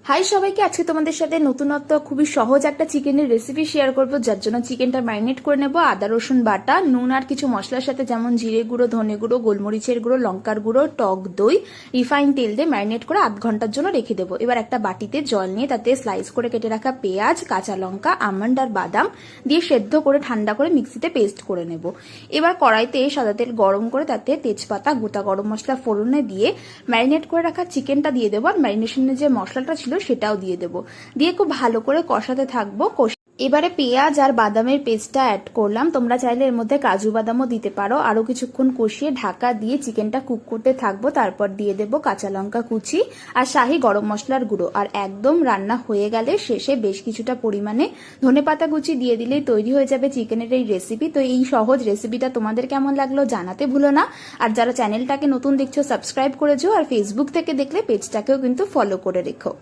High সবাইকে, আজকে তোমাদের সাথে নতুনত্ব খুবই সহজ একটা চিকেনের রেসিপি শেয়ার করব। যার জন্য চিকেনটা ম্যারিনেট করে নেব আদা রসুন বাটা, নুন আর কিছু মশলার সাথে, যেমন জিরে গুঁড়ো, ধনে গুঁড়ো, গোলমরিচের গুঁড়ো, লঙ্কার গুঁড়ো, টক দই, রিফাইন তেল দিয়ে ম্যারিনেট করে আধ ঘন্টার জন্য রেখে দেবো। এবার একটা বাটিতে জল নিয়ে তাতে স্লাইস করে কেটে রাখা পেঁয়াজ, কাঁচা লঙ্কা, আমন্ড আর বাদাম দিয়ে সেদ্ধ করে ঠান্ডা করে মিক্সিতে পেস্ট করে নেব। এবার কড়াইতে সাদা তেল গরম করে তাতে তেজপাতা, গোটা গরম মশলা ফোড়নে দিয়ে ম্যারিনেট করে রাখা চিকেনটা দিয়ে দেবো। আর ম্যারিনেশনের যে মশলাটা ছিল সেটাও দিয়ে দেবো, দিয়ে খুব ভালো করে কষাতে থাকবো। এবারে পেঁয়াজ আর বাদামের পেস্টটা অ্যাড করলাম। তোমরা চাইলে এর মধ্যে কাজু বাদামও দিতে পারো। আরো কিছুক্ষণ কষিয়ে ঢাকা দিয়ে চিকেনটা কুক করতে থাকবো। তারপর দিয়ে দেবো কাঁচা লঙ্কা কুচি আর শাহি গরম মশলার গুঁড়ো। আর একদম রান্না হয়ে গেলে শেষে বেশ কিছুটা পরিমাণে ধনেপাতা কুচি দিয়ে দিলেই তৈরি হয়ে যাবে চিকেনের এই রেসিপি। তো এই সহজ রেসিপিটা তোমাদের কেমন লাগলো জানাতে ভুলো না। আর যারা চ্যানেলটাকে নতুন দেখছো সাবস্ক্রাইব করেছো, আর ফেসবুক থেকে দেখলে পেজটাকেও কিন্তু ফলো করে রেখো।